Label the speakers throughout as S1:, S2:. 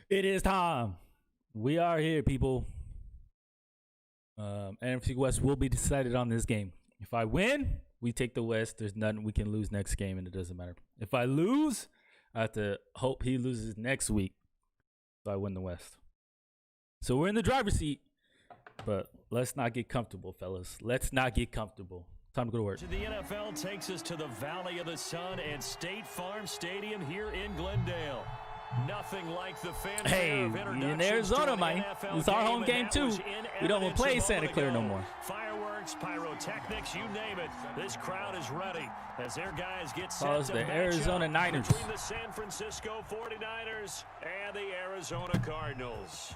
S1: It is time. We are here, people. NFC West will be decided on this game. If I win, we take the West. There's nothing we can lose next game, and it doesn't matter. If I lose, I have to hope he loses next week, so I win the West. So we're in the driver's seat, but let's not get comfortable, fellas. Let's not get comfortable. Time to go to work.
S2: The NFL takes us to the Valley of the Sun and State Farm Stadium here in Glendale. Nothing like the fanfare of
S1: in Arizona, man. It's our home game too. We don't want to play Santa Clara no more.
S2: Fireworks, pyrotechnics, you name it. This crowd is ready as their guys get set to
S1: the Arizona Niners
S2: between the San Francisco 49ers and the Arizona Cardinals.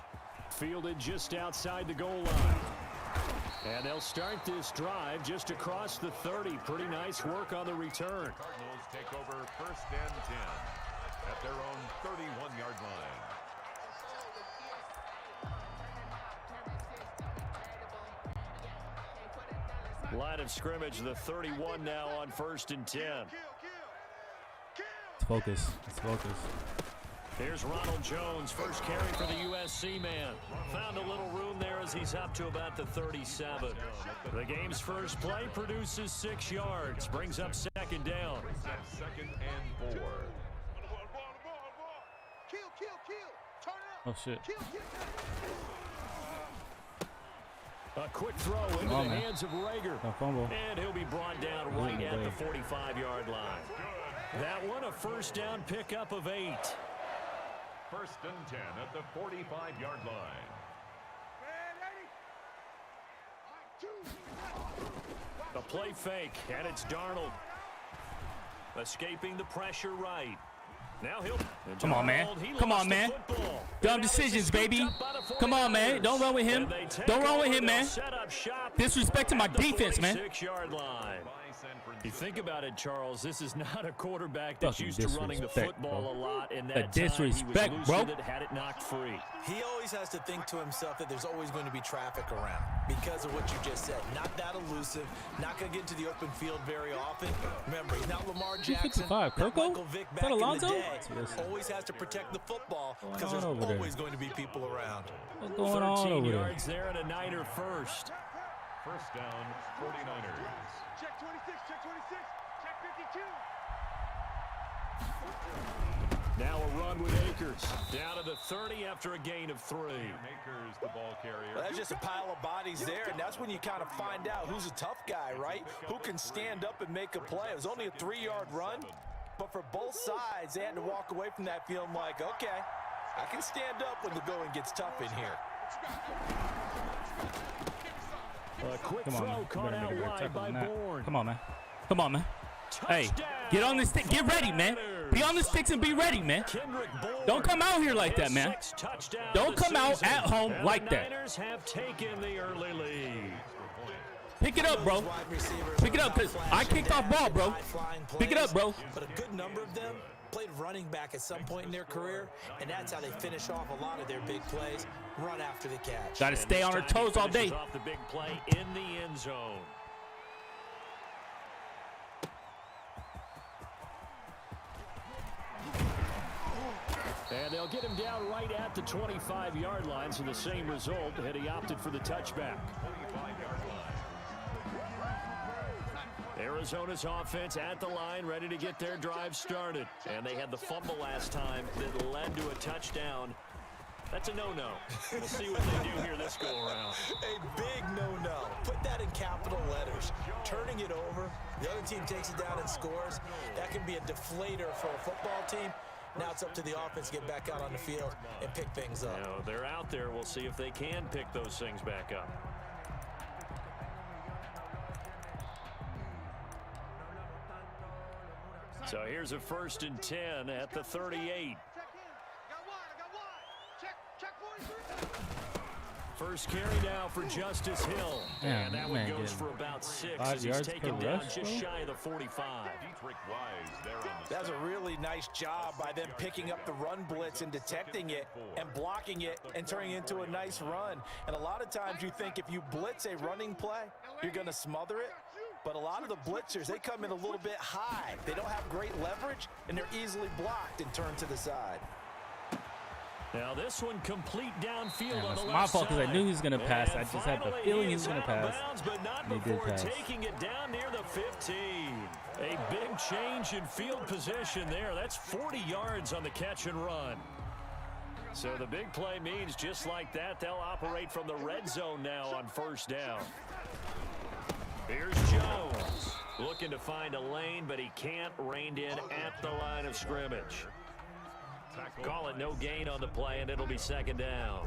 S2: Fielded just outside the goal line. And they'll start this drive just across the 30. Pretty nice work on the return.
S3: Cardinals take over first and 10 at their own 31-yard line.
S2: Line of scrimmage, the 31 now on first and 10.
S1: Let's focus. Let's focus.
S2: Here's Ronald Jones, first carry for the USC man. Found a little room there as he's up to about the 37. The game's first play produces 6 yards, brings up second down.
S3: Second and 4.
S1: Oh, shit.
S2: A quick throw into the hands of Rager.
S1: No fumble.
S2: And he'll be brought down right at the 45-yard line. That one a first down pickup of 8.
S3: First and 10 at the 45-yard line.
S2: A play fake, and it's Darnold. Escaping the pressure right. Now he'll...
S1: Come on, man. Come on, man. Dumb decisions, baby. Come on, man. Don't run with him. Don't run with him, man. Disrespecting my defense, man.
S2: 6-yard line. You think about it, Charles, this is not a quarterback that's used to running the football a lot, and that
S1: disrespect,
S2: bro. Had it knocked free.
S4: He always has to think to himself that there's always going to be traffic around because of what you just said. Not that elusive, not going to get into the open field very often. Remember, he's not Lamar Jackson, not Michael Vick back in the day. Always has to protect the football because there's always going to be people around.
S1: What's going on
S2: 13
S1: over
S2: yards there and a Niner first.
S3: First down, 49ers.
S5: Check 26, check 26, check 52.
S2: Now a run with Akers. Down to the 30 after a gain of 3.
S3: Akers, the ball carrier.
S4: Well, that's just a pile of bodies there, and that's when you kind of find out who's a tough guy, right? Who can stand up and make a play. It was only a 3-yard run, but for both sides, they had to walk away from that feeling like, okay, I can stand up when the going gets tough in here.
S2: A quick throw caught out wide by Bourne.
S1: Come on, man. Come on, man. Hey, get on the stick. Get ready, man. Be on the sticks and be ready, man. Don't come out here like that, man. Don't come out at home like that.
S2: Niners have taken the early lead.
S1: Pick it up, bro. Pick it up, because I kicked off ball, bro. Pick it up, bro.
S4: But a good number of them played running back at some point in their career, and that's how they finish off a lot of their big plays, run after the catch.
S1: Got to stay on our toes all day.
S2: Off the big play in the end zone. And they'll get him down right at the 25-yard line, so the same result, and he opted for the touchback.
S3: 25-yard line.
S2: Arizona's offense at the line, ready to get their drive started. And they had the fumble last time that led to a touchdown. That's a no-no. We'll see what they do here this go-around.
S4: A big no-no. Put that in capital letters. Turning it over, the other team takes it down and scores. That can be a deflator for a football team. Now it's up to the offense to get back out on the field and pick things up.
S2: Now, they're out there. We'll see if they can pick those things back up. So here's a first and 10 at the 38. First carry now for Justice Hill. And that one goes for about 6 as he's taken down just shy of the 45.
S4: That's a really nice job by them picking up the run blitz and detecting it and blocking it and turning it into a nice run. And a lot of times you think if you blitz a running play, you're going to smother it. But a lot of the blitzers, they come in a little bit high. They don't have great leverage, and they're easily blocked and turned to the side.
S2: Now this one complete downfield on the
S1: It's
S2: left
S1: my fault because I knew he was going to pass.
S2: And
S1: I just had the
S2: finally
S1: feeling he was
S2: is
S1: going to
S2: out of
S1: pass.
S2: bounds, but not
S1: And he did
S2: before
S1: pass.
S2: taking it down near the 15. A big change in field position there. That's 40 yards on the catch and run. So the big play means just like that, they'll operate from the red zone now on first down. Here's Jones. Looking to find a lane, but he can't. Reined in at the line of scrimmage. Call it no gain on the play, and it'll be second down.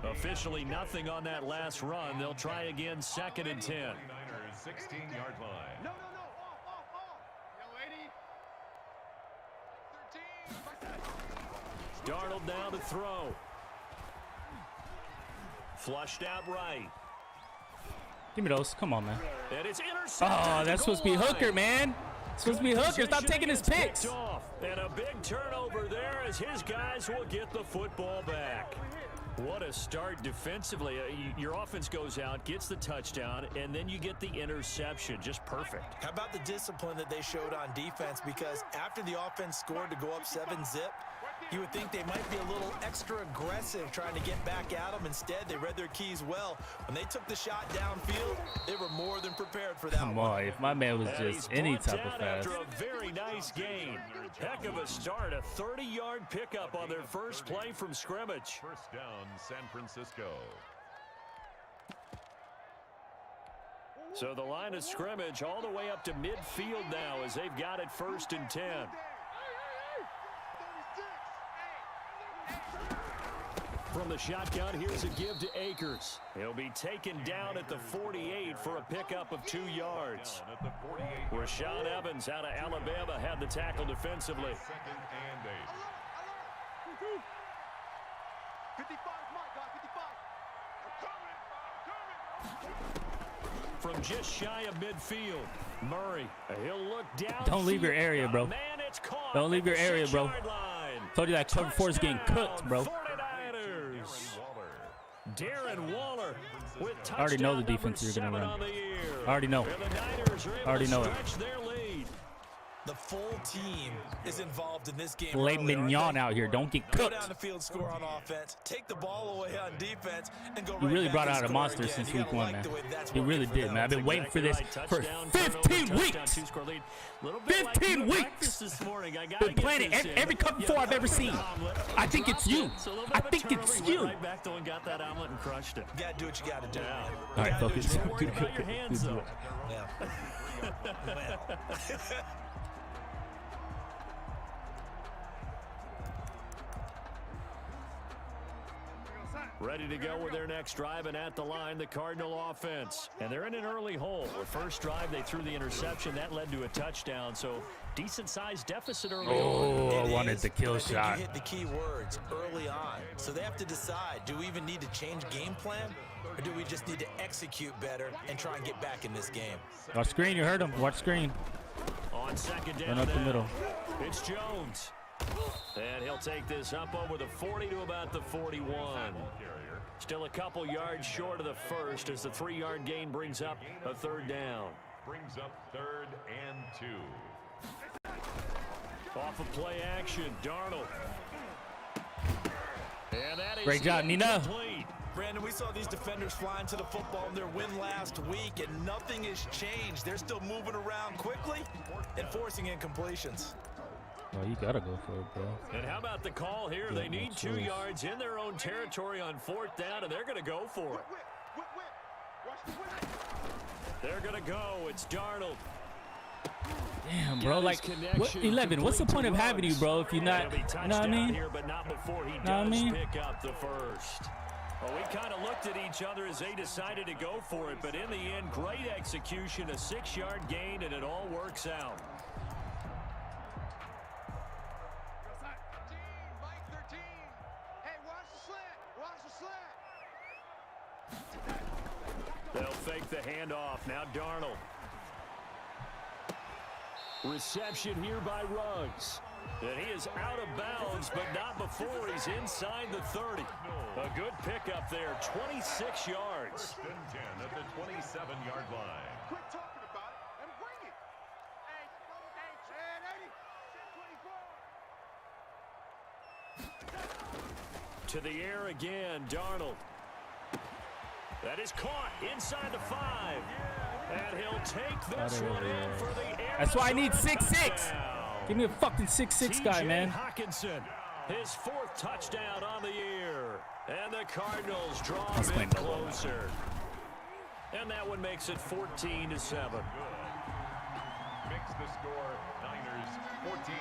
S2: Officially nothing on that last run. They'll try again, 2nd and 10.
S3: 16-yard line.
S5: No, off. Yo, 13.
S2: Darnold now to throw. Flushed out right.
S1: Give me those. Come on, man.
S2: And it's intercepted.
S1: Oh, that's supposed to be Hooker, man. It's supposed to be Hooker. Stop
S2: Position
S1: taking his
S2: gets
S1: picks.
S2: picked off. And a big turnover there as his guys will get the football back. What a start defensively. Your offense goes out, gets the touchdown, and then you get the interception. Just perfect.
S4: How about the discipline that they showed on defense? Because after the offense scored to go up 7-zip, you would think they might be a little extra aggressive trying to get back at them. Instead, they read their keys well. When they took the shot downfield, they were more than prepared for that
S1: Come
S4: one.
S1: on, if my man was
S2: And
S1: just
S2: he's
S1: any
S2: brought
S1: type of
S2: down
S1: fast.
S2: after a very nice gain. Heck of a start. A 30-yard pickup on their first play from scrimmage.
S3: First down, San Francisco.
S2: So the line of scrimmage all the way up to midfield now as they've got it 1st and 10. From the shotgun, here's a give to Akers. He'll be taken down at the 48 for a pickup of 2 yards.
S3: At the 48.
S2: Rashawn Evans out of Alabama had the tackle defensively.
S3: 2nd and 8.
S5: 55, my God, 55.
S2: From just shy of midfield, Murray. He'll look down.
S1: Don't leave your area, bro.
S2: Man, it's caught
S1: Don't leave
S2: at
S1: your
S2: the
S1: area, bro.
S2: 6-yard line.
S1: Told you that cover 4 is getting cooked, bro.
S2: 49ers. Darren Waller with touchdown
S1: I already know the defense
S2: number
S1: you're gonna
S2: 7
S1: run.
S2: on the year.
S1: I already know.
S2: And the Niners are able
S1: Already
S2: to
S1: know it.
S2: stretch their lead.
S4: The full team is involved in this game.
S1: Filet
S4: early, aren't
S1: mignon
S4: they?
S1: out here. Don't get
S4: Go
S1: cooked.
S4: down the field, score on offense, take the ball away on defense, and go
S1: You
S4: right
S1: really
S4: back
S1: brought
S4: and
S1: out a
S4: score
S1: monster
S4: again.
S1: since
S4: You
S1: week
S4: gotta
S1: 1,
S4: like
S1: man.
S4: the way that's
S1: You really
S4: working for
S1: did,
S4: them.
S1: man. I've been waiting for this for 15 weeks. 15 weeks. Been playing it every cover 4 I've ever seen. I think it's you. I think it's you.
S2: Right back though and got that omelet and crushed it.
S4: You gotta do what you gotta do.
S2: Yeah.
S4: Man.
S1: All right,
S4: You gotta do
S1: focus.
S4: what you
S2: Worried about your hands though.
S4: Yeah.
S2: Ready to go with their next drive, and at the line, the Cardinal offense. And they're in an early hole. The first drive, they threw the interception. That led to a touchdown, so decent-sized deficit early on.
S1: Oh, I
S4: It
S1: wanted
S4: is,
S1: the kill
S4: but I think
S1: shot.
S4: You hit the key words early on. So they have to decide, do we even need to change game plan? Or do we just need to execute better and try and get back in this game?
S1: Watch screen. You heard him. Watch screen.
S2: On second down
S1: Run up the
S2: now,
S1: middle.
S2: it's Jones. And he'll take this up over the 40 to about the 41. Still a couple yards short of the first as the 3-yard gain brings up a 3rd down.
S3: Brings up 3rd and 2.
S2: Off of play action, Darnold. And that is
S1: Great job, Nina.
S2: incomplete.
S4: Brandon, we saw these defenders flying to the football in their win last week, and nothing has changed. They're still moving around quickly and forcing incompletions.
S1: Oh, you gotta go for it, bro.
S2: And how about the call here? They need 2 yards in their own territory on 4th down, and they're going to go for it.
S5: Watch the whip.
S2: They're going to go. It's Darnold.
S1: Damn, bro. Like, what,
S2: Connection
S1: 11? What's the
S2: complete
S1: point
S2: to
S1: of having you,
S2: Ruggs.
S1: bro, if you're not,
S2: It'll be
S1: you know what I
S2: touchdown
S1: mean?
S2: Here, but not before he
S1: Know what I
S2: does
S1: mean?
S2: pick up the first. Well, we kind of looked at each other as they decided to go for it, but in the end, great execution, a 6-yard gain, and it all works out.
S5: 13, Mike 13. Hey, watch the slant. Watch the slant.
S2: They'll fake the handoff. Now Darnold. Reception here by Ruggs. And he is out of bounds, but not before he's inside the 30. A good pickup there, 26 yards.
S3: 1st and 10 at the 27-yard line.
S5: Quit talking about it and bring it. Hey, and 80. Check 24.
S2: To the air again, Darnold. That is caught inside the 5. And he'll take this one in for the Arizona.
S1: That's why I need 6'6".
S2: touchdown.
S1: Give me a fucking 6'6" guy, man.
S2: Hawkinson, his 4th touchdown on the year. And the Cardinals draw a
S1: Let's
S2: bit
S1: play
S2: closer. And that one makes it 14-7.
S3: Makes the score Niners 14,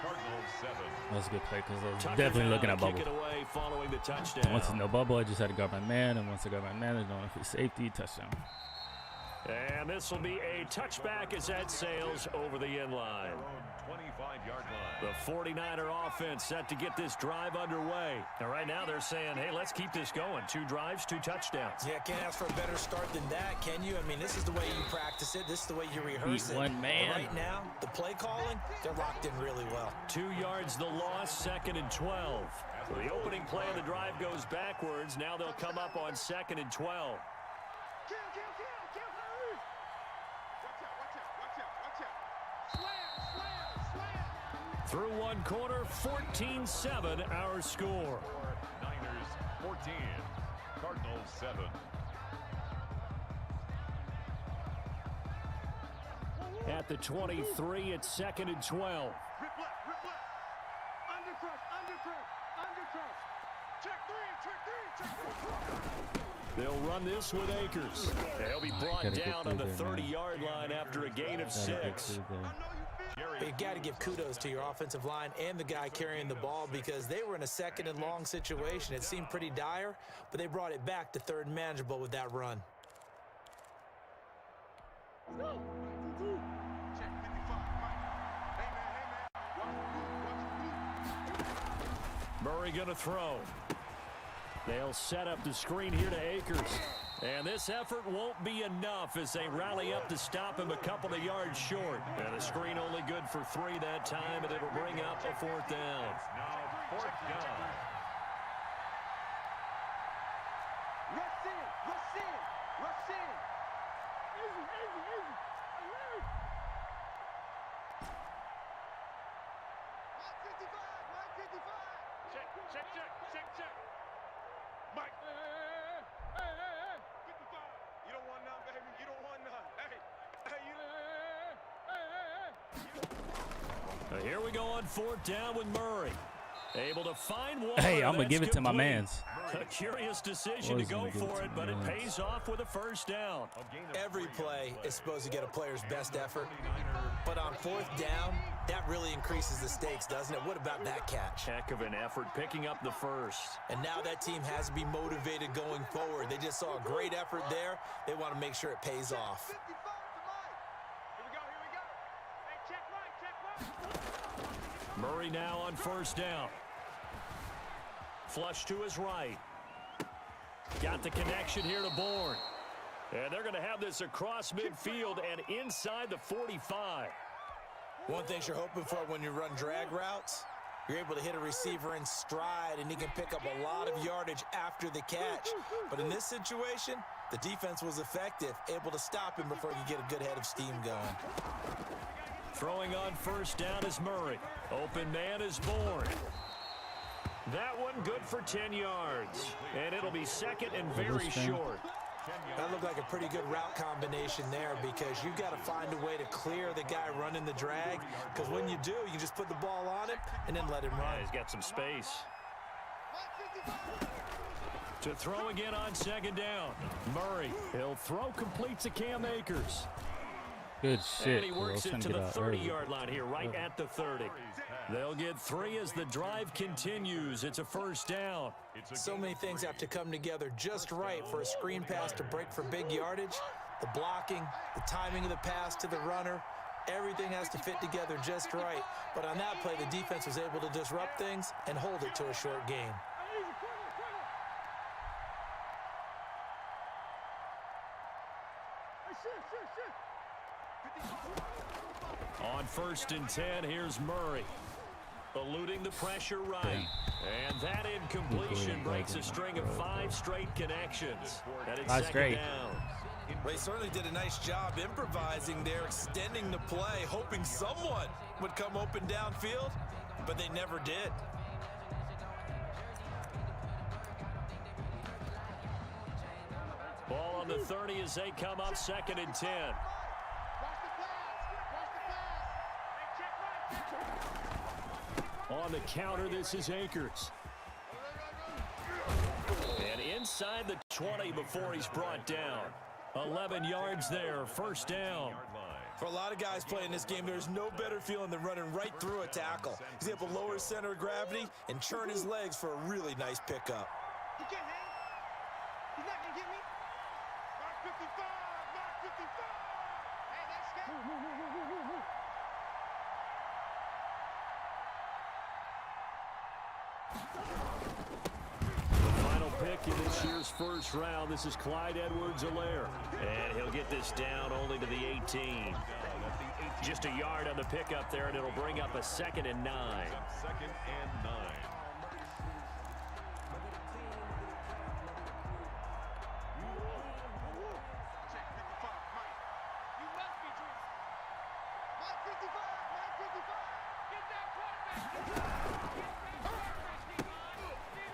S3: Cardinals 7.
S1: That was a good play because I was
S2: Tucker
S1: definitely
S2: down
S1: looking
S2: to
S1: at
S2: kick
S1: bubble.
S2: it away following the touchdown.
S1: Once there's no bubble, I just had to guard my man. And once I guard my man, there's no one for safety. Touchdown.
S2: And this will be a touchback as that sails over the end line.
S3: 25-yard line.
S2: The 49er offense set to get this drive underway. And right now they're saying, hey, let's keep this going. 2 drives, 2 touchdowns.
S4: Yeah, can't ask for a better start than that, can you? I mean, this is the way you practice it. This is the way you rehearse it.
S1: One man.
S4: But right now, the play calling, they're locked in really well.
S2: 2 yards the loss, 2nd and 12. So the opening play of the drive goes backwards. Now they'll come up on 2nd and 12. Through one quarter, 14-7 our score.
S3: Niners 14, Cardinals 7.
S2: At the 23, it's 2nd and 12. They'll run this with Akers. They'll be brought down on the 30-yard line after a gain of 6.
S4: You got to give kudos to your offensive line and the guy carrying the ball because they were in a 2nd and long situation. It seemed pretty dire, but they brought it back to 3rd and manageable with that run.
S2: Murray going to throw. They'll set up the screen here to Akers. And this effort won't be enough as they rally up to stop him a couple of yards short. And the screen only good for 3 that time, and it'll bring up a 4th down.
S3: Now 4th down.
S2: Here we go on 4th down with Murray. Able to find one.
S1: Hey, I'm going to give it to my mans.
S2: A curious decision to go for it, but it pays off with a 1st down.
S4: Every play is supposed to get a player's best effort, but on 4th down, that really increases the stakes, doesn't it? What about that catch?
S2: Heck of an effort picking up the 1st.
S4: And now that team has to be motivated going forward. They just saw a great effort there. They want to make sure it pays off.
S2: Murray now on 1st down. Flush to his right. Got the connection here to Bourne. And they're going to have this across midfield and inside the 45.
S4: One thing you're hoping for when you run drag routes, you're able to hit a receiver in stride and he can pick up a lot of yardage after the catch. But in this situation, the defense was effective, able to stop him before he could get a good head of steam going.
S2: Throwing on 1st down is Murray. Open man is Bourne. That one good for 10 yards. And it'll be 2nd and very short.
S4: That looked like a pretty good route combination there because you've got to find a way to clear the guy running the drag. Because when you do, you just put the ball on him and then let him run.
S2: Yeah, he's got some space. To throw again on 2nd down. Murray, he'll throw, completes to Cam Akers.
S1: Good shit.
S2: And he works it to the 30-yard line here, right at the 30. They'll get 3 as the drive continues. It's a 1st down.
S4: So many things have to come together just right for a screen pass to break for big yardage. The blocking, the timing of the pass to the runner, everything has to fit together just right. But on that play, the defense was able to disrupt things and hold it to a short gain.
S2: On 1st and 10, here's Murray. Eluding the pressure right. And that incompletion breaks a string of 5 straight connections. And it's 2nd down.
S4: Well, he certainly did a nice job improvising there, extending the play, hoping someone would come open downfield, but they never did.
S2: on the 30 as they come up 2nd and 10. On the counter, this is Akers. And inside the 20 before he's brought down. 11 yards there, 1st down.
S4: For a lot of guys playing this game, there's no better feeling than running right through a tackle. He's able to lower his center of gravity and churn his legs for a really nice pickup.
S5: He can't hang. He's not going to get me. Mark 55. Mark 55. Hey, that's good.
S2: Final pick in this year's 1st round. This is Clyde Edwards-Helaire. And he'll get this down only to the 18. Just a yard on the pickup there, and it'll bring up a 2nd and 9.
S3: 2nd and 9.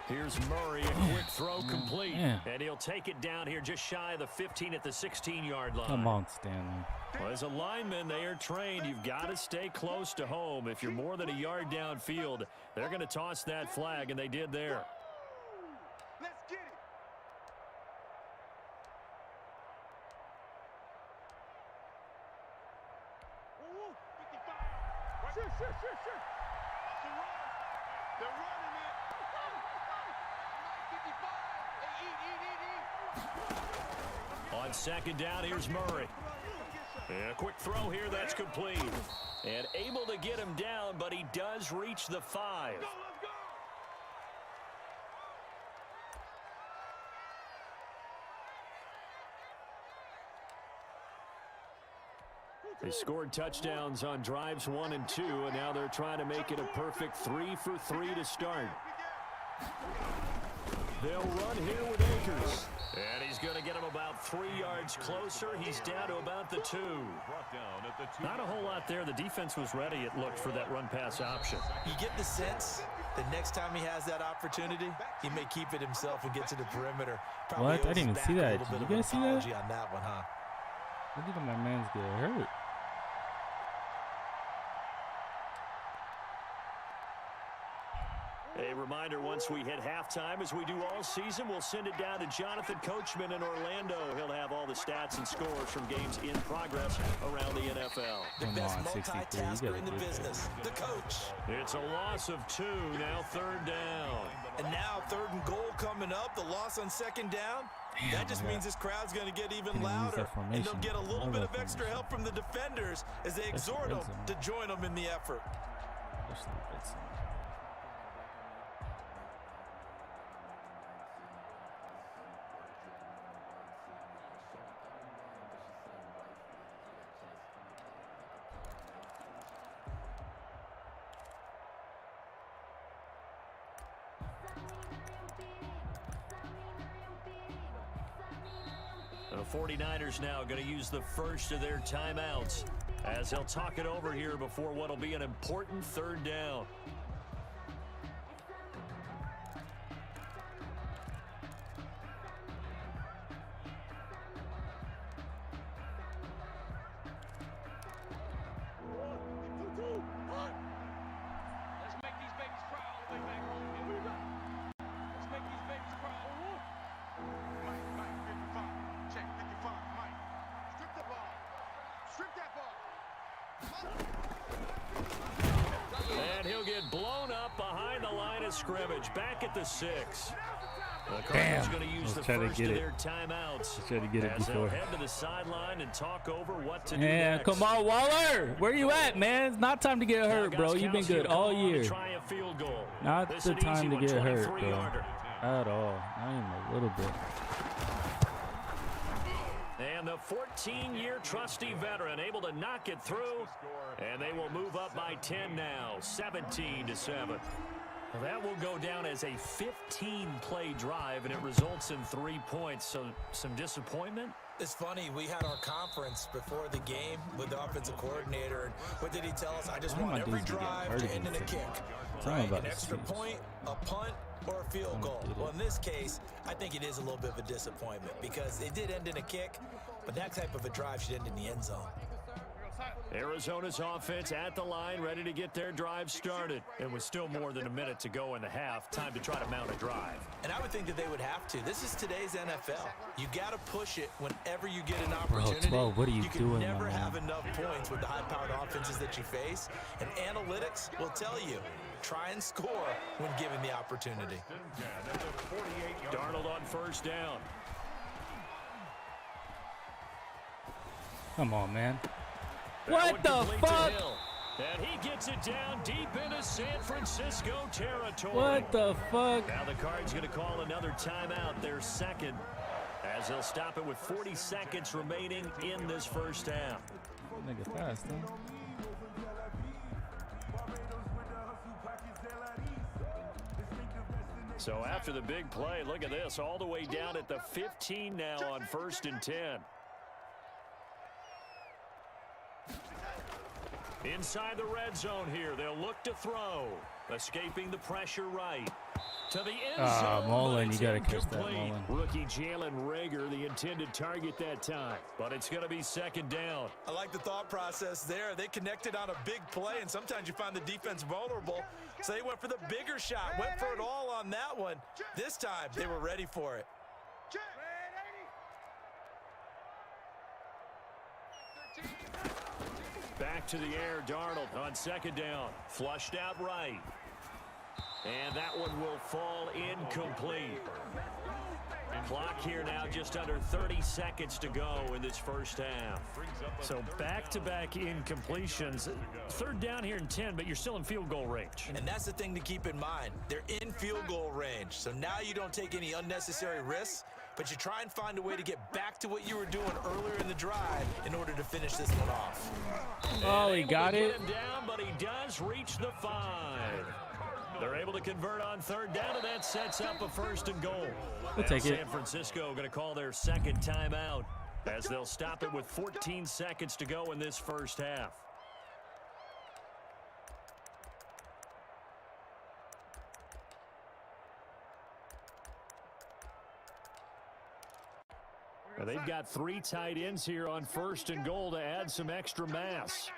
S2: Here's Murray, a quick throw complete. And he'll take it down here just shy of the 15 at the 16-yard line.
S1: Come on, Stanley.
S2: Well, as a lineman, they are trained. You've got to stay close to home. If you're more than a yard downfield, they're going to toss that flag, and they did there.
S5: Let's get it. Ooh, 55. Sure. They're running it. 55.
S2: On 2nd down, here's Murray. And a quick throw here, that's complete. And able to get him down, but he does reach the 5.
S5: Let's go.
S2: They scored touchdowns on drives 1 and 2, and now they're trying to make it a perfect 3 for 3 to start. They'll run here with Akers. And he's going to get him about 3 yards closer. He's down to about the 2. Not a whole lot there. The defense was ready, it looked, for that run-pass option.
S4: You get the sense the next time he has that opportunity, he may keep it himself and get to the perimeter. Probably
S1: What? I didn't even see that. Did you guys see that?
S4: On that one, huh?
S1: Look at my man's get hurt.
S2: A reminder, once we hit halftime, as we do all season, we'll send it down to Jonathan Coachman in Orlando. He'll have all the stats and scores from games in progress around the NFL.
S4: The best multitasker in the business, the coach.
S2: It's a loss of 2, now 3rd down.
S4: And now 3rd and goal coming up, the loss on 2nd down. That just means this crowd's going to get even louder, and they'll get a little bit of extra help from the defenders as they exhort them to join them in the effort.
S2: The 49ers now going to use the first of their timeouts as they'll talk it over here before what will be an important 3rd down. And he'll get blown up behind the line of scrimmage, back at the 6. The Cardinals going to use the first of their timeouts as they'll head to the sideline and talk over what to do next.
S1: Come on, Waller. Where you at, man? It's not time to get hurt, bro. You've been good all year.
S2: Try a field goal.
S1: Not the time to get hurt, bro. At all. Not even a little bit.
S2: And the 14-year trusty veteran able to knock it through, and they will move up by 10 now, 17-7. Well, that will go down as a 15-play drive, and it results in 3 points. So some disappointment.
S4: It's funny, we had our conference before the game with the offensive coordinator, and what did he tell us? I just want every drive to end in a kick. Right? An extra point, a punt, or a field goal? Well, in this case, I think it is a little bit of a disappointment because it did end in a kick, but that type of a drive should end in the end zone.
S2: Arizona's offense at the line, ready to get their drive started. It was still more than a minute to go in the half. Time to try to mount a drive.
S4: And I would think that they would have to. This is today's NFL. You got to push it whenever you get an opportunity.
S1: Bro, 12, what are you
S4: can
S1: doing,
S4: never
S1: man?
S4: have enough points with the high-powered offenses that you face. And analytics will tell you, try and score when given the opportunity.
S2: Darnold on first down.
S1: Come on, man.
S2: That
S1: What the
S2: one complete to
S1: fuck?
S2: Hill. And he gets it down deep into San Francisco territory.
S1: What the fuck?
S2: Now the Cards going to call another timeout, their second, as they'll stop it with 40 seconds remaining in this first half.
S1: Nigga fast, huh?
S2: So after the big play, look at this, all the way down at the 15 now on 1st and 10. Inside the red zone here, they'll look to throw. Escaping the pressure right. To the end zone.
S1: Mullen, you got to catch that,
S2: Incomplete.
S1: Mullen.
S2: Rookie Jalen Reagor, the intended target that time. But it's going to be second down.
S4: I like the thought process there. They connected on a big play, and sometimes you find the defense vulnerable. So they went for the bigger shot, went for it all on that one. This time, they were ready for it.
S2: Back to the air, Darnold on second down. Flushed out right. And that one will fall incomplete. Clock here now just under 30 seconds to go in this first half. So back-to-back incompletions. Third down here in 10, but you're still in field goal range.
S4: And that's the thing to keep in mind. They're in field goal range. So now you don't take any unnecessary risks, but you try and find a way to get back to what you were doing earlier in the drive in order to finish this one off.
S1: Oh, he got it.
S2: Get him down, but he does reach the 5. They're able to convert on third down, and that sets up a 1st and goal.
S1: We'll take it.
S2: San Francisco going to call their second timeout as they'll stop it with 14 seconds to go in this first half. Now they've got 3 tight ends here on 1st and goal to add some extra mass.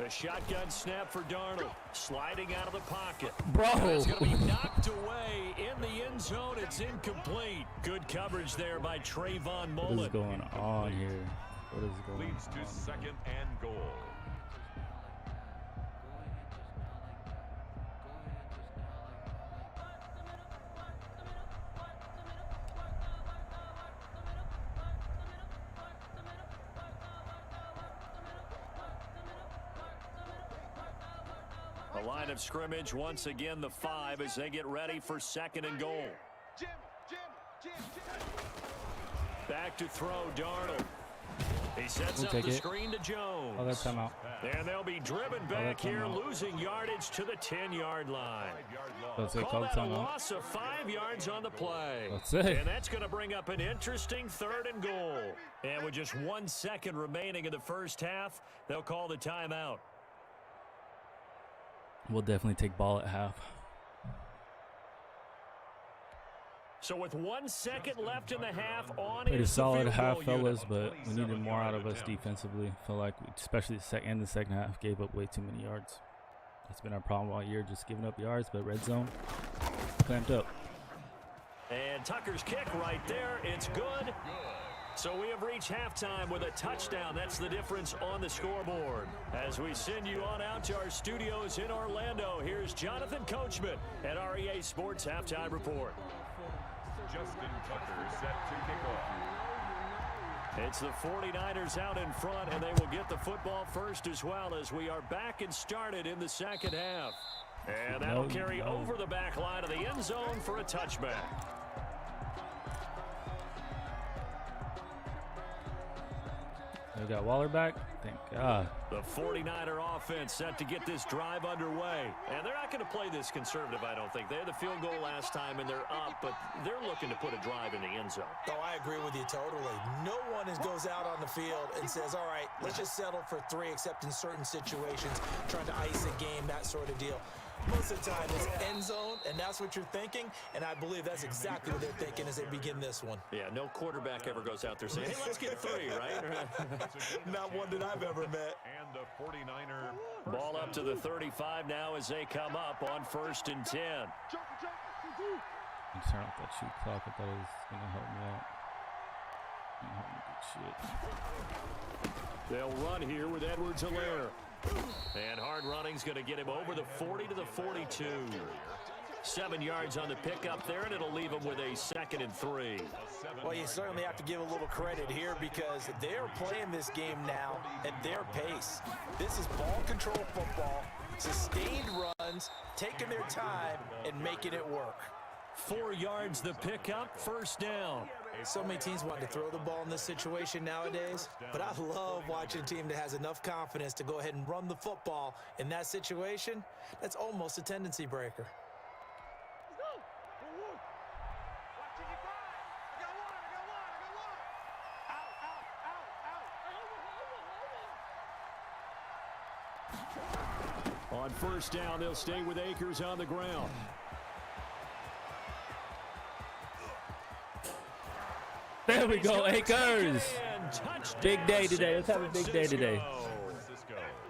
S2: A shotgun snap for Darnold, sliding out of the pocket.
S1: Bro.
S2: It's going to be knocked away in the end zone. It's incomplete. Good coverage there by Trayvon Mullen.
S1: What is going on here? What is going
S3: Leads to
S1: on?
S3: second and goal.
S2: The line of scrimmage, once again, the 5 as they get ready for second and goal. Back to throw, Darnold. He sets up the screen to Jones.
S1: Oh, that's timeout.
S2: And they'll be driven back here, losing yardage to the 10-yard line.
S1: That's it.
S2: Call
S1: Call
S2: that a
S1: timeout.
S2: loss of 5 yards on the play.
S1: That's it.
S2: And that's going to bring up an interesting 3rd and goal. And with just 1 second remaining in the first half, they'll call the timeout.
S1: We'll definitely take ball at half.
S2: So with 1 second left in the half, on
S1: Pretty
S2: is the
S1: solid
S2: field
S1: half,
S2: goal
S1: fellas,
S2: unit.
S1: but we needed more out of us defensively. I feel like, especially the second half, gave up way too many yards. That's been our problem all year, just giving up yards, but red zone, clamped up.
S2: And Tucker's kick right there, it's good. So we have reached halftime with a touchdown. That's the difference on the scoreboard. As we send you on out to our studios in Orlando, here's Jonathan Coachman at REA Sports Halftime Report.
S3: Justin Tucker set to kick off.
S2: It's the 49ers out in front, and they will get the football first as well as we are back and started in the second half. And that'll carry over the back line of the end zone for a touchback.
S1: We got Waller back. Thank God.
S2: The 49er offense set to get this drive underway. And they're not going to play this conservative, I don't think. They had the field goal last time, and they're up, but they're looking to put a drive in the end zone.
S4: Oh, I agree with you totally. No one goes out on the field and says, all right, let's just settle for 3, except in certain situations, trying to ice a game, that sort of deal. Most of the time, it's end zone, and that's what you're thinking, and I believe that's exactly what they're thinking as they begin this one.
S2: Yeah, no quarterback ever goes out there saying, hey, let's get 3, right?
S4: Not one that I've ever met.
S3: And the 49er.
S2: Ball up to the 35 now as they come up on 1st and 10.
S1: I turn off that shoot clock. I thought it was going to help me out. Help me good shit.
S2: They'll run here with Edwards-Helaire. And hard running's going to get him over the 40 to the 42. 7 yards on the pickup there, and it'll leave him with a 2nd and 3.
S4: Well, you certainly have to give a little credit here because they're playing this game now at their pace. This is ball control football, sustained runs, taking their time, and making it work.
S2: 4 yards the pickup, 1st down.
S4: So many teams want to throw the ball in this situation nowadays, but I love watching a team that has enough confidence to go ahead and run the football in that situation. That's almost a tendency breaker.
S2: On 1st down, they'll stay with Akers on the ground.
S1: There we go, Akers. Big day today. Let's have a big day today.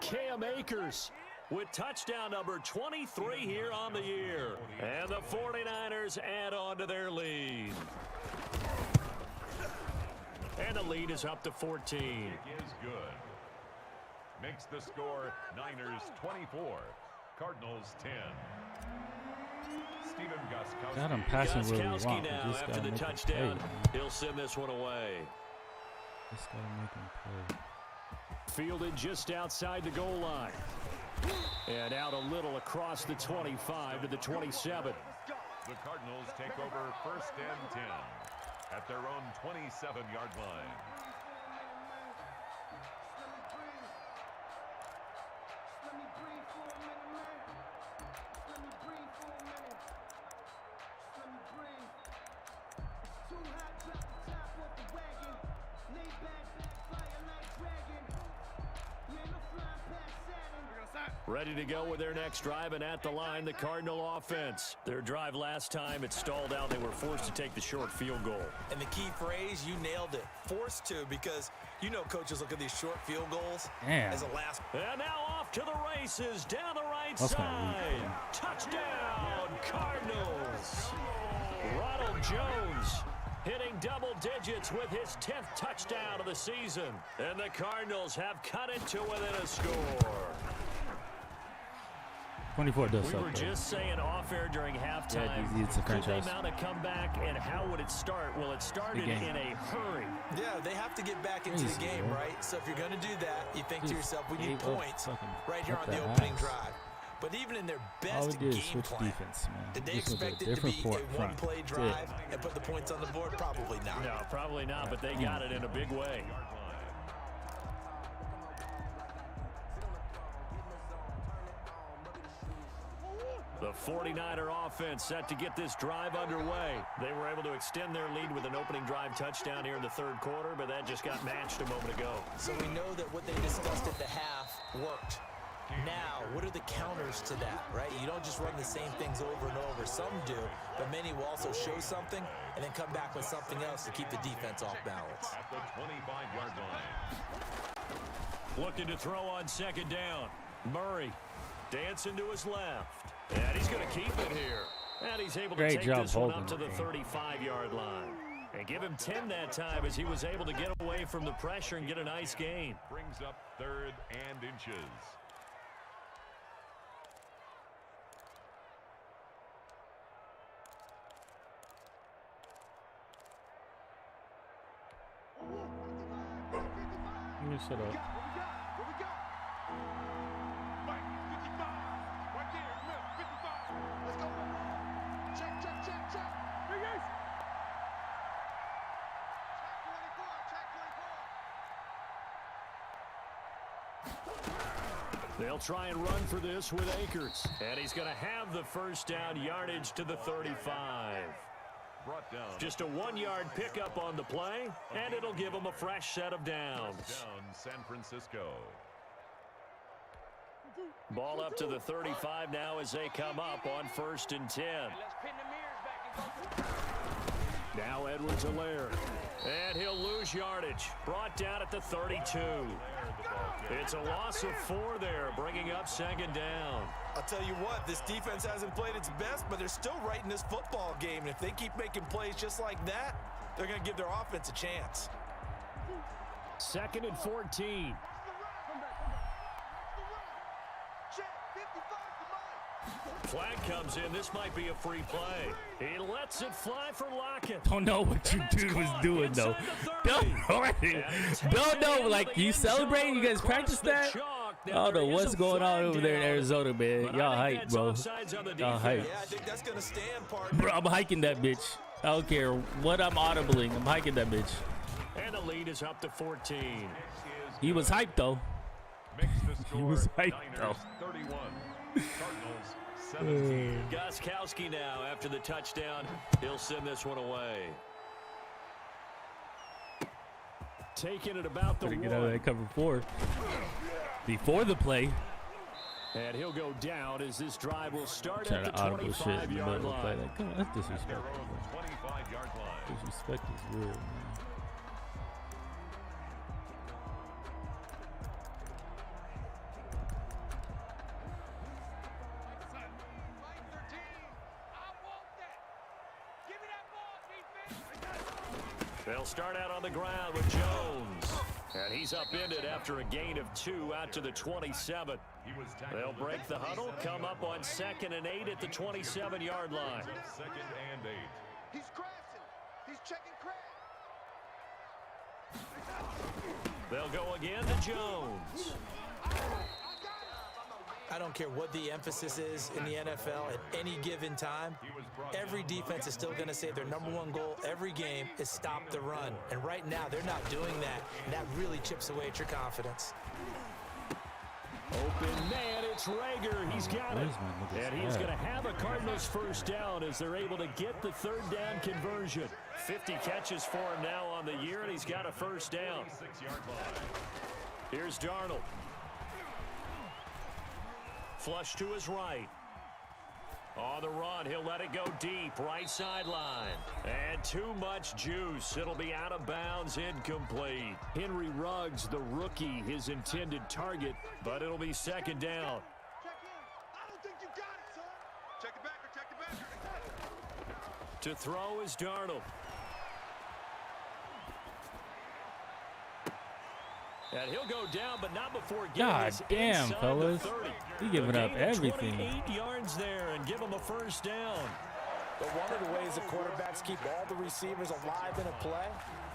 S2: Cam Akers with touchdown number 23 here on the year. And the 49ers add on to their lead. And the lead is up to 14.
S3: Is good. Makes the score Niners 24, Cardinals 10. Steven Gostkowski.
S1: God, I'm passing where we want.
S2: Now after the touchdown, he'll send this one away.
S1: Just gotta make him play.
S2: Fielded just outside the goal line. And out a little across the 25 to the 27.
S3: The Cardinals take over 1st and 10 at their own 27-yard line.
S2: Ready to go with their next drive, and at the line, the Cardinal offense. Their drive last time, it stalled out. They were forced to take the short field goal.
S4: And the key phrase, you nailed it. Forced to, because you know coaches look at these short field goals as a last.
S2: And now off to the races, down the right side. Touchdown, Cardinals. Ronald Jones hitting double digits with his 10th touchdown of the season. And the Cardinals have cut it to within a score.
S1: 24 does
S2: We
S1: suck,
S2: were just saying off air during halftime.
S1: Yeah, it's a
S2: could they
S1: franchise.
S2: mount a comeback, and how would it start? Well, it started in a hurry.
S4: Yeah, they have to get back into the game, right? So if you're going to do that, you think to yourself, we need points right here on the opening drive. But even in their best game plan, did they expect it to be a one-play drive and put the points on the board? Probably not.
S2: No, probably not, but they got it in a big way. The 49er offense set to get this drive underway. They were able to extend their lead with an opening drive touchdown here in the 3rd quarter, but that just got matched a moment ago.
S4: So we know that what they discussed at the half worked. Now, what are the counters to that, right? You don't just run the same things over and over. Some do, but many will also show something and then come back with something else to keep the defense off balance.
S3: At the 25-yard line.
S2: Looking to throw on 2nd down. Murray dancing to his left. And he's going to keep it here. And he's able to take this one up to the 35-yard line. And give him 10 that time as he was able to get away from the pressure and get a nice gain.
S3: Brings up 3rd and inches.
S1: Let me shut up.
S2: They'll try and run for this with Akers. And he's going to have the first down, yardage to the 35.
S3: Brought down.
S2: Just a 1-yard pickup on the play, and it'll give them a fresh set of downs.
S3: Down San Francisco.
S2: Ball up to the 35 now as they come up on 1st and 10. Now Edwards-Helaire. And he'll lose yardage. Brought down at the 32. It's a loss of 4 there, bringing up 2nd down.
S4: I'll tell you what, this defense hasn't played its best, but they're still right in this football game. And if they keep making plays just like that, they're going to give their offense a chance.
S2: 2nd and 14. Flag comes in. This might be a free play. He lets it fly for Lockett.
S1: Don't know what you dude was doing though. Don't know. Like you celebrating? You guys practice that? I don't know what's going on over there in Arizona, man. Y'all hype, bro. Y'all hype.
S4: Yeah, I think that's going to stand, partner.
S1: Bro, I'm hiking that bitch. I don't care what I'm audibling. I'm hiking that bitch.
S2: And the lead is up to 14.
S1: He was hyped though. He was hyped though.
S3: 31. Cardinals 17.
S2: Gostkowski now after the touchdown. He'll send this one away. Taking it about the
S1: Better
S2: 1.
S1: get out of that cover 4 before the play.
S2: And he'll go down as this drive will start
S1: Trying
S2: at
S1: to
S2: the
S1: audible shit in the
S2: 25-yard
S1: middle of the play.
S2: line.
S1: Like, come on, that's
S3: Their
S1: disrespectful.
S3: own
S1: Bro.
S3: 25-yard line.
S1: Disrespect is real, man.
S2: They'll start out on the ground with Jones. And he's upended after a gain of 2 out to the 27. They'll break the huddle, come up on 2nd and 8 at the 27-yard line.
S3: 2nd and 8.
S5: He's crashing. He's checking crash.
S2: They'll go again to Jones.
S4: I don't care what the emphasis is in the NFL at any given time. Every defense is still going to say their #1 goal every game is stop the run. And right now, they're not doing that. And that really chips away at your confidence.
S2: Open man, it's Rager. He's got it. And he's going to have a Cardinals first down as they're able to get the 3rd down conversion. 50 catches for him now on the year, and he's got a first down.
S3: 6-yard line.
S2: Here's Darnold. Flush to his right. On the run, he'll let it go deep, right sideline. And too much juice. It'll be out of bounds, incomplete. Henry Ruggs, the rookie, his intended target, but it'll be 2nd down.
S5: Check in. I don't think you got it, son. Check it back or check it back.
S2: To throw is Darnold. And he'll go down, but not before getting
S1: God
S2: this
S1: damn,
S2: inside
S1: fellas.
S2: the 30.
S1: He giving
S2: A
S1: up
S2: gain of
S1: everything.
S2: 28 yards there and give him a first down.
S4: But one of the ways the quarterbacks keep all the receivers alive in a play,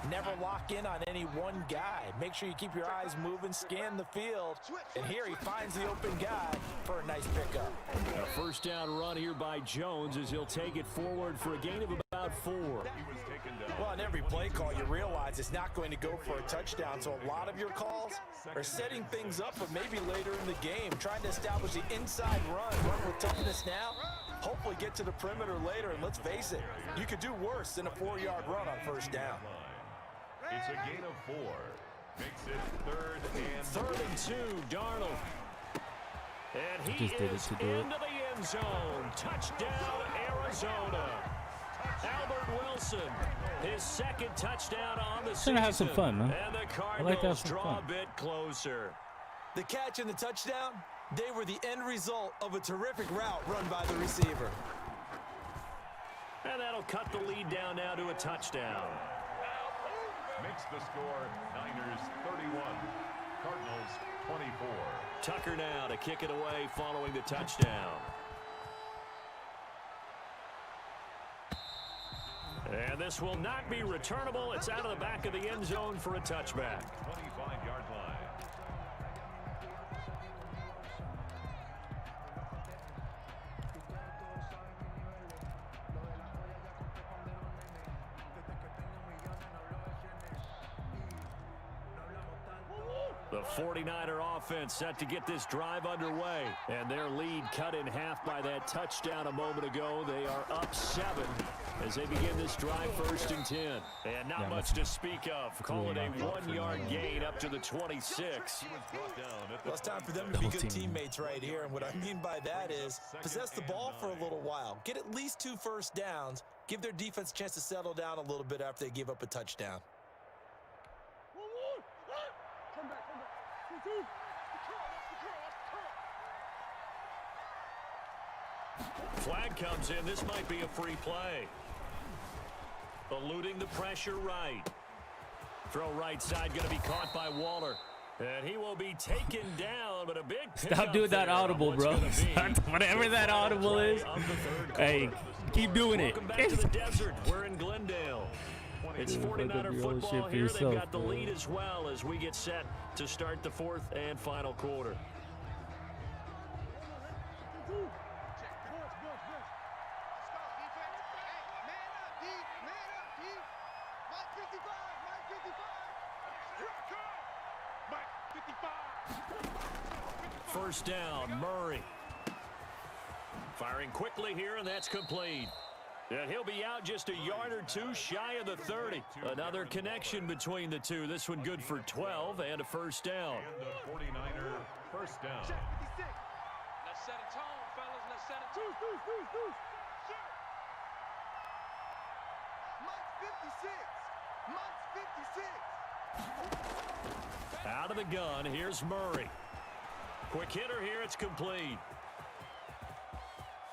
S4: never lock in on any one guy. Make sure you keep your eyes moving, scan the field, and here he finds the open guy for a nice pickup.
S2: A first down run here by Jones as he'll take it forward for a gain of about 4.
S3: He was taken down.
S4: Well, on every play call, you realize it's not going to go for a touchdown, so a lot of your calls are setting things up, but maybe later in the game, trying to establish the inside run with toughness now, hopefully get to the perimeter later, and let's face it, you could do worse than a 4-yard run on first down.
S3: It's a gain of 4. Makes it 3rd and
S2: 2, Darnold. And he
S1: Just did it
S2: is
S1: to do it.
S2: into the end zone. Touchdown, Arizona. Albert Wilson, his 2nd touchdown on the season.
S1: Trying to have some fun, man.
S2: And the
S1: I like to have
S2: Cardinals
S1: some
S2: draw
S1: fun.
S2: a bit closer.
S4: The catch and the touchdown, they were the end result of a terrific route run by the receiver.
S2: And that'll cut the lead down now to a touchdown.
S3: makes the score Niners 31, Cardinals 24.
S2: Tucker now to kick it away following the touchdown. And this will not be returnable. It's out of the back of the end zone for a touchback.
S3: 25-yard line.
S2: The 49er offense set to get this drive underway. And their lead cut in half by that touchdown a moment ago. They are up 7 as they begin this drive 1st and 10. And not much to speak of. Call it a 1-yard gain up to the 26.
S4: Well, it's time for them to be good teammates right here. And what I mean by that is possess the ball for a little while. Get at least 2 first downs. Give their defense a chance to settle down a little bit after they give up a touchdown.
S2: Flag comes in. This might be a free play. Eluding the pressure right. Throw right side going to be caught by Waller. And he will be taken down, but a big
S1: stop doing that audible, bro. Whatever that audible is. Hey, keep doing it.
S2: Welcome back to the desert. We're in Glendale. It's 49er football here. They've got the lead as well as we get set to start the 4th and final quarter. First down, Murray. Firing quickly here, and that's complete. And he'll be out just a yard or 2 shy of the 30. Another connection between the two. This one good for 12 and a first down.
S3: And the 49er first down.
S5: Let's set a tone, fellas. Let's set a tone. Mike's 56.
S2: Out of the gun, here's Murray. Quick hitter here, it's complete.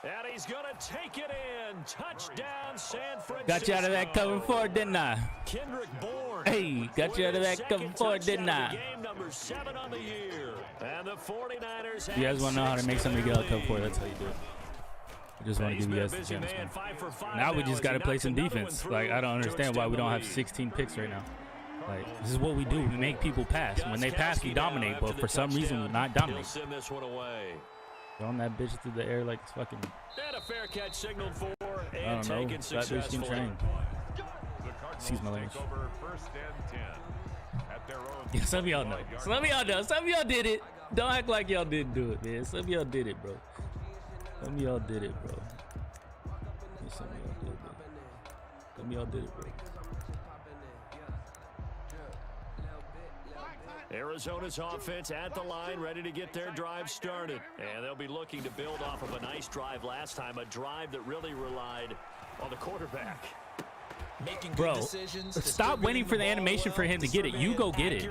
S2: And he's going to take it in. Touchdown, San Francisco.
S1: Got you out of that cover 4, didn't I?
S2: Kendrick Bourne.
S1: Hey, got you out of that cover 4, didn't I?
S2: Game number 7 on the year. And the 49ers.
S1: You guys want to know how to make somebody get out of cover 4? That's how you do it. I just want to give you guys the chance, man. Now we just got to play some defense. Like, I don't understand why we don't have 16 picks right now. Like, this is what we do. We make people pass. When they pass, we dominate. But for some reason, we're not dominating.
S2: Send this one away.
S1: Throwing that bitch through the air like it's fucking.
S2: And a fair catch signaled for.
S1: I don't know. That bitch can train. Excuse my language. Yeah, some of y'all know. Some of y'all know. Some of y'all did it. Don't act like y'all didn't do it, man. Some of y'all did it, bro. Some of y'all did it, bro. Some of y'all did it, bro. Some of y'all did it, bro.
S2: Arizona's offense at the line, ready to get their drive started. And they'll be looking to build off of a nice drive last time, a drive that really relied on the quarterback.
S4: Making
S1: Bro,
S4: good decisions,
S1: stop waiting for the animation for him to get it. You go get it.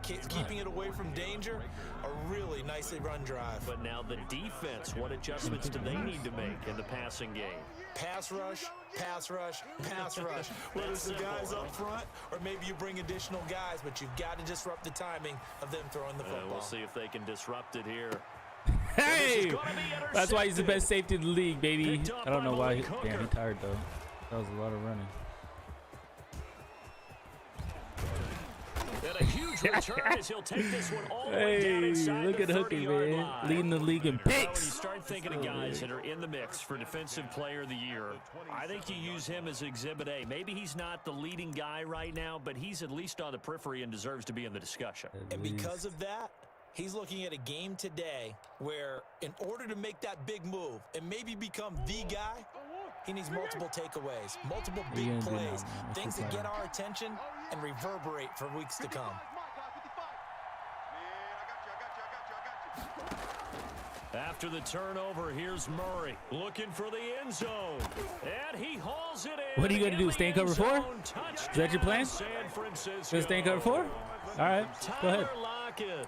S4: Keeping it away from danger, a really nicely run drive.
S2: But now the defense, what adjustments do they need to make in the passing game?
S4: Pass rush, pass rush, pass rush. Whether it's the guys up front or maybe you bring additional guys, but you've got to disrupt the timing of them throwing the football.
S2: We'll see if they can disrupt it here.
S1: Hey! That's why he's the best safety in the league, baby. I don't know why. Damn, he's tired, though. That was a lot of running.
S2: And a huge return as he'll take this one all the way down
S1: Hey,
S2: inside
S1: look
S2: the
S1: at Hookie,
S2: 30-yard
S1: man.
S2: line.
S1: Leading the league in
S2: When you
S1: picks.
S2: start thinking of guys that are in the mix for Defensive Player of the Year, I think you use him as Exhibit A. Maybe he's not the leading guy right now, but he's at least on the periphery and deserves to be in the discussion.
S4: And because of that, he's looking at a game today where in order to make that big move and maybe become the guy, he needs multiple takeaways, multiple big plays, things that get our attention and reverberate for weeks to come.
S2: After the turnover, here's Murray looking for the end zone. And he hauls it in.
S1: What are you going to do? Stay in cover 4? Is that your plan?
S2: San Francisco.
S1: Gonna stay in cover 4? All right, go ahead.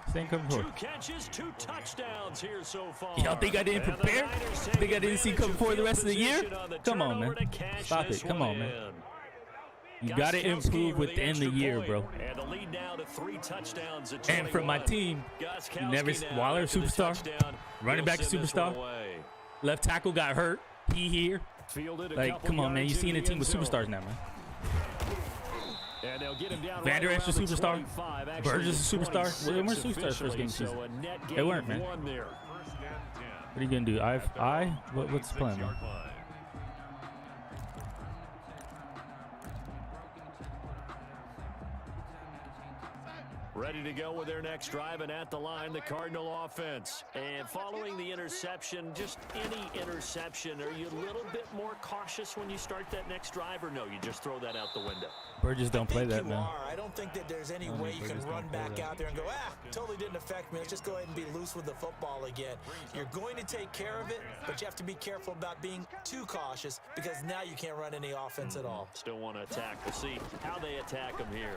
S1: Stay in cover 4.
S2: 2 catches, 2 touchdowns here so far.
S1: Y'all think I didn't prepare? Think I didn't see cover 4 the rest of the year? Come on, man. Stop it. Come on, man. You got to improve within the year, bro.
S2: And the lead now to 3 touchdowns at
S1: And for my team, you never Waller superstar, running back superstar, left tackle got hurt. He here. Like, come on, man. You seeing a team with superstars now, man. Vander Esch a superstar. Burgess a superstar. Well, they weren't superstars first game of the season. They weren't, man. What are you gonna do? What's the plan, man?
S2: Ready to go with their next drive, and at the line, the Cardinal offense. And following the interception, just any interception, are you a little bit more cautious when you start that next drive, or no, you just throw that out the window?
S1: Burgess don't play that, man.
S4: I don't think that there's any way you can run back out there and go, totally didn't affect me. Let's just go ahead and be loose with the football again. You're going to take care of it, but you have to be careful about being too cautious because now you can't run any offense at all.
S2: Still want to attack. We'll see how they attack them here.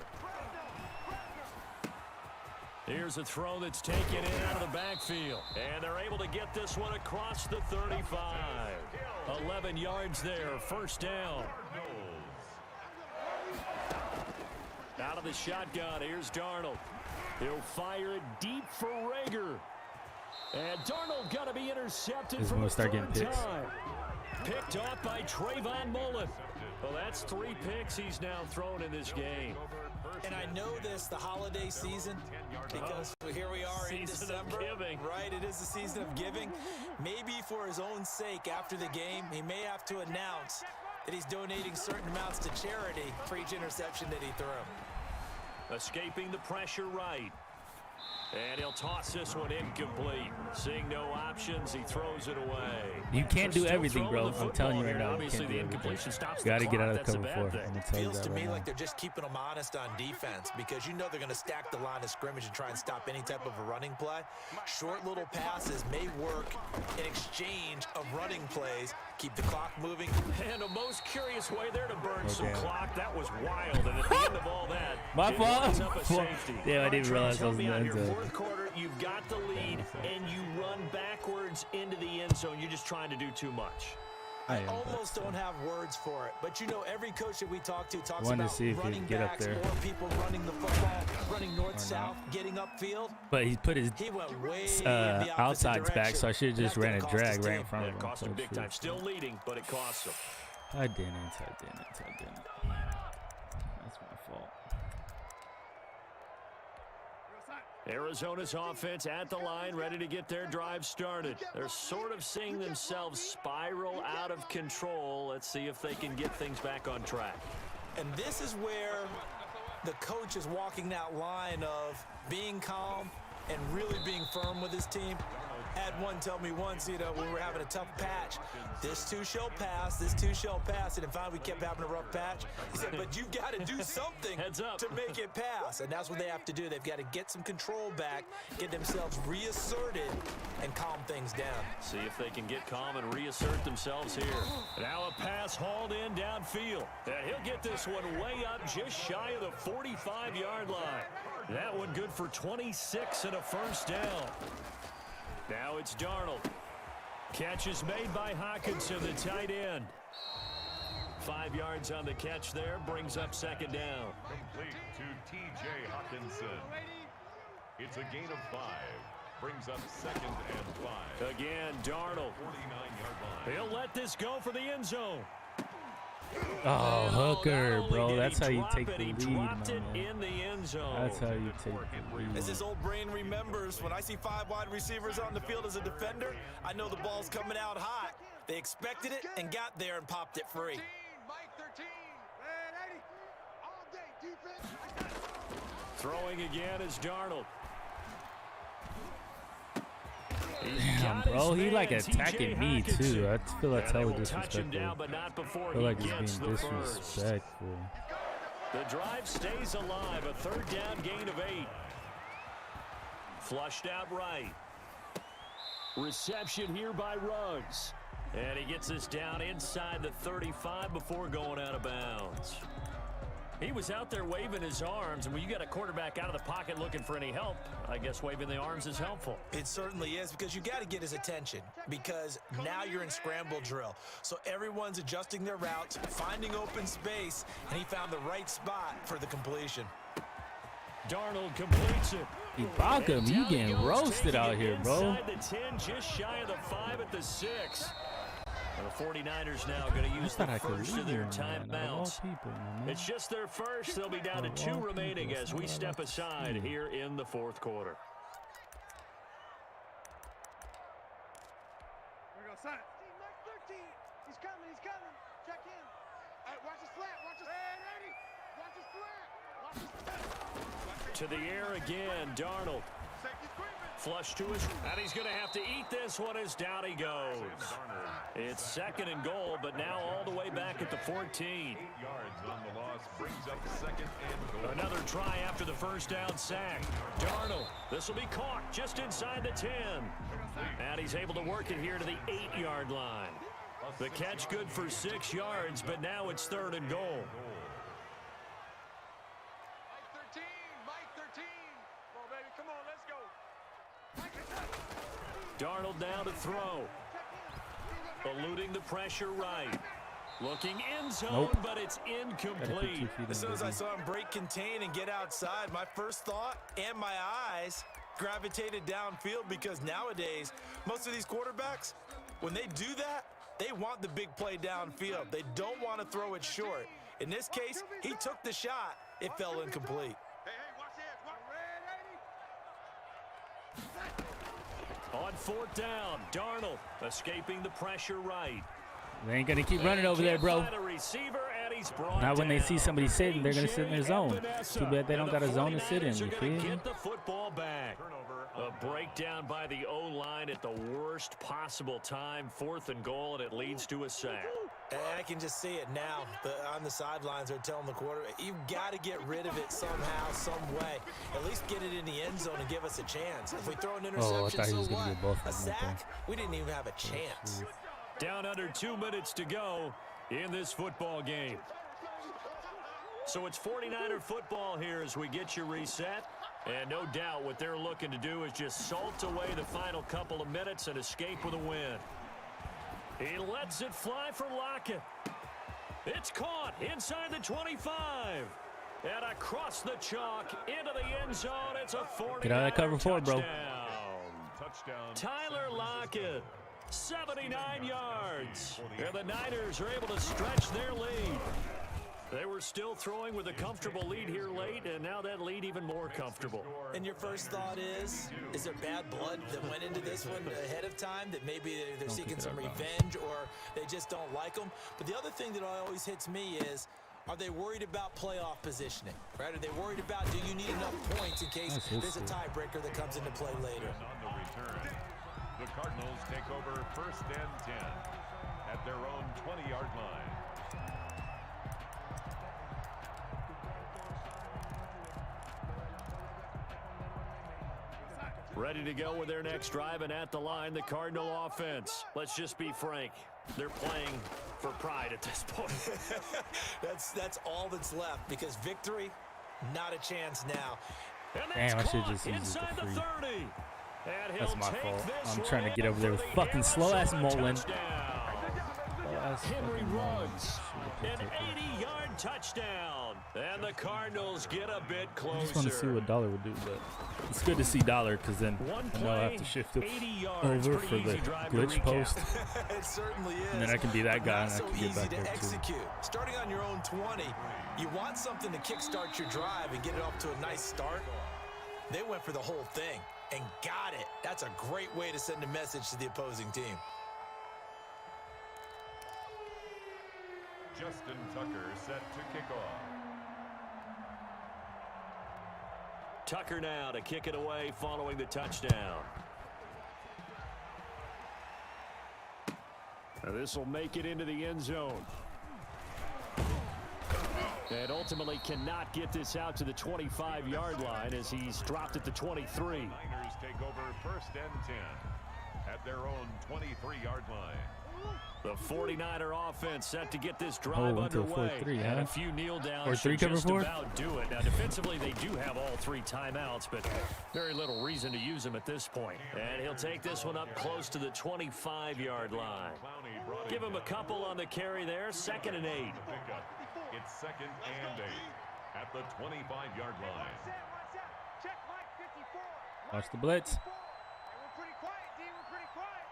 S2: Here's a throw that's taken in out of the backfield. And they're able to get this one across the 35. 11 yards there, first down. Out of the shotgun, here's Darnold. He'll fire it deep for Rager. And Darnold got to be intercepted from the third time. Picked off by Trayvon Mullen. Well, that's 3 picks he's now thrown in this game.
S4: And I know this, the holiday season, because here we are in December. Right, it is the season of giving. Maybe for his own sake after the game, he may have to announce that he's donating certain amounts to charity for each interception that he threw.
S2: Escaping the pressure right. And he'll toss this one incomplete. Seeing no options, he throws it away.
S1: You can't do everything, bro. I'm telling you right now.
S2: Obviously, the incompletion stops
S1: the clock. Got to get out of the cover 4.
S4: Feels to me like they're just keeping them honest on defense because you know they're going to stack the line of scrimmage and try and stop any type of a running play. Short little passes may work in exchange of running plays. Keep the clock moving.
S2: And a most curious way there to burn some clock. That was wild. And at the end of all that,
S1: my fault. Yeah, I didn't realize I was in the end zone.
S2: Fourth quarter, you've got the lead, and you run backwards into the end zone. You're just trying to do too much.
S4: I almost don't have words for it, but you know every coach that we talk to talks
S1: about
S4: see if running
S1: get
S4: backs,
S1: up there.
S4: more people running the football, running north-south, getting upfield.
S1: But he put his
S4: went way
S1: outsides back, so I should have just ran a drag right in front of him.
S2: It cost him big time. Still leading, but it cost him.
S1: I didn't. That's my fault.
S2: Arizona's offense at the line, ready to get their drive started. They're sort of seeing themselves spiral out of control. Let's see if they can get things back on track.
S4: And this is where the coach is walking that line of being calm and really being firm with his team. Had one tell me once, you know, when we were having a tough patch, this too shall pass, this too shall pass. And in fact, we kept having a rough patch. He said, but you've got to do something to make it pass. And that's what they have to do. They've got to get some control back, get themselves reasserted, and calm things down.
S2: See if they can get calm and reassert themselves here. Now a pass hauled in downfield. He'll get this one way up just shy of the 45-yard line. That one good for 26 and a first down. Now it's Darnold. Catch is made by Hawkinson, the tight end. 5 yards on the catch there, brings up second down.
S3: Complete to T.J. Hawkinson. It's a gain of 5. Brings up second and 5.
S2: Again, Darnold.
S3: 49-yard line.
S2: He'll let this go for the end zone.
S1: Oh, Hooker, bro. That's how you take the lead, man.
S2: In the end zone.
S1: That's how you take the lead.
S4: As his old brain remembers, when I see 5 wide receivers on the field as a defender, I know the ball's coming out hot. They expected it and got there and popped it free.
S5: Mike 13. Man, 80. All day defense.
S2: Throwing again is Darnold.
S1: Damn, bro, he like attacking me too. I feel like hella disrespectful. I feel like he's being disrespectful.
S2: The drive stays alive. A third down gain of 8. Flushed out right. Reception here by Ruggs. And he gets this down inside the 35 before going out of bounds. He was out there waving his arms, and when you got a quarterback out of the pocket looking for any help, I guess waving the arms is helpful.
S4: It certainly is, because you got to get his attention, because now you're in scramble drill. So everyone's adjusting their routes, finding open space, and he found the right spot for the completion.
S2: Darnold completes it.
S1: Ibaka, you getting roasted out here, bro.
S2: Inside the 10, just shy of the 5 at the 6. The 49ers now going to use the first of their timeouts. It's just their first. They'll be down to 2 remaining as we step aside here in the fourth quarter.
S5: We're going to sign. Mike 13. He's coming. Check in. Hey, watch his flat. Watch his flat. Watch his flat.
S2: To the air again, Darnold. Flush to his, and he's going to have to eat this one as down he goes. It's 2nd and goal, but now all the way back at the 14.
S3: 8 yards on the loss brings up 2nd and goal.
S2: Another try after the first down sack. Darnold, this will be caught just inside the 10. And he's able to work it here to the 8-yard line. The catch good for 6 yards, but now it's 3rd and goal.
S5: Mike 13. Come on, baby. Come on, let's go.
S2: Darnold now to throw. Eluding the pressure right. Looking end zone, but it's incomplete.
S4: As soon as I saw him break contain and get outside, my first thought and my eyes gravitated downfield, because nowadays, most of these quarterbacks, when they do that, they want the big play downfield. They don't want to throw it short. In this case, he took the shot. It fell incomplete.
S5: Hey, watch this.
S2: On 4th down, Darnold escaping the pressure right.
S1: They ain't going to keep running over there, bro. Not when they see somebody sitting, they're going to sit in their zone. Too bad they don't got a zone to sit in. You feel me?
S2: Get the football back. A breakdown by the O-line at the worst possible time. 4th and goal, and it leads to a sack.
S4: And I can just see it now. On the sidelines, they're telling the quarterback, you've got to get rid of it somehow, some way. At least get it in the end zone and give us a chance. If we throw an interception, so what? A sack? We didn't even have a chance.
S2: Down under 2 minutes to go in this football game. So it's 49er football here as we get you reset. And no doubt what they're looking to do is just salt away the final couple of minutes and escape with a win. He lets it fly for Lockett. It's caught inside the 25. And across the chalk into the end zone. It's a 49er
S1: Get out of that cover 4, bro.
S3: Touchdown.
S2: Tyler Lockett, 79 yards. And the Niners are able to stretch their lead. They were still throwing with a comfortable lead here late, and now that lead even more comfortable.
S4: And your first thought is there bad blood that went into this one ahead of time, that maybe they're seeking some revenge or they just don't like them? But the other thing that always hits me is, are they worried about playoff positioning, right? Are they worried about, do you need enough points in case there's a tiebreaker that comes into play later?
S3: On the return, the Cardinals take over 1st and 10 at their own 20-yard line.
S2: Ready to go with their next drive, and at the line, the Cardinal offense. Let's just be frank. They're playing for pride at this point.
S4: That's all that's left, because victory, not a chance now.
S1: Damn, I should just use it for free. That's my fault. I'm trying to get over there with fucking slow-ass Mullen.
S2: Henry runs an 80-yard touchdown, and the Cardinals get a bit closer.
S1: I just want to see what Dollar would do, but it's good to see Dollar, because then I know I have to shift it over for the glitch post.
S4: It certainly is.
S1: And then I can be that guy, and I
S4: so
S1: can get back there
S4: execute. Starting on your own 20, you want something to kickstart your drive and get it off to a nice start. They went for the whole thing and got it. That's a great way to send a message to the opposing team.
S3: Justin Tucker set to kick off.
S2: Tucker now to kick it away following the touchdown. Now this will make it into the end zone. And ultimately cannot get this out to the 25-yard line as he's dropped at the 23.
S3: Niners take over 1st and 10 at their own 23-yard line.
S2: The 49er offense set to get this drive underway.
S1: 4-3,
S2: and
S1: huh?
S2: a few kneel downs
S1: Or 3 cover
S2: just
S1: 4?
S2: about do it. Now defensively they do have all 3 timeouts, but very little reason to use them at this point. And he'll take this one up close to the 25-yard line. Give him a couple on the carry there. 2nd and 8.
S3: It's 2nd and 8 at the 25-yard line.
S5: Check Mike 54.
S1: Watch the blitz.
S5: Hey, we're pretty quiet, D. We're pretty quiet.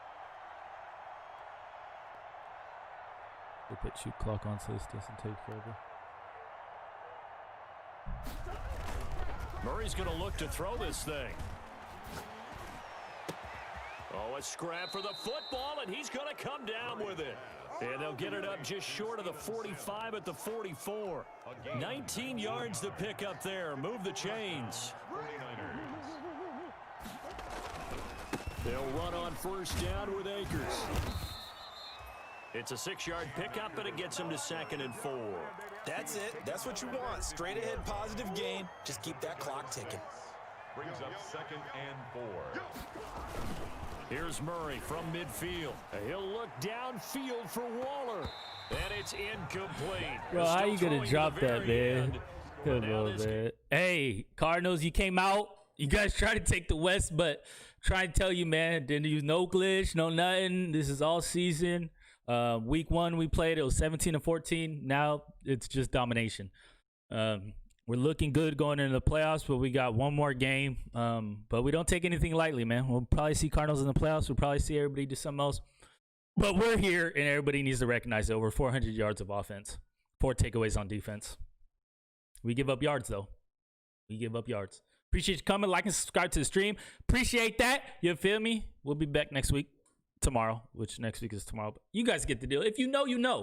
S1: We'll put shoot clock on so this doesn't take forever.
S2: Murray's going to look to throw this thing. Oh, a scrap for the football, and he's going to come down with it. And they'll get it up just short of the 45 at the 44. 19 yards to pick up there. Move the chains.
S3: 49ers.
S2: They'll run on first down with Akers. It's a 6-yard pickup, and it gets him to 2nd and 4.
S4: That's it. That's what you want. Straight ahead positive gain. Just keep that clock ticking.
S3: Brings up 2nd and 4.
S2: Here's Murray from midfield. He'll look downfield for Waller. And it's incomplete.
S1: Bro, how you gonna drop that, man? Come on, man. Hey, Cardinals, you came out. You guys try to take the West, but trying to tell you, man, didn't use no glitch, no nothing. This is all season. Week 1 we played, it was 17-14. Now it's just domination. We're looking good going into the playoffs, but we got one more game. But we don't take anything lightly, man. We'll probably see Cardinals in the playoffs. We'll probably see everybody do something else. But we're here, and everybody needs to recognize it. Over 400 yards of offense, 4 takeaways on defense. We give up yards, though. We give up yards. Appreciate you coming. Like and subscribe to the stream. Appreciate that. You feel me? We'll be back next week. Tomorrow, which next week is tomorrow. But you guys get the deal. If you know, you know.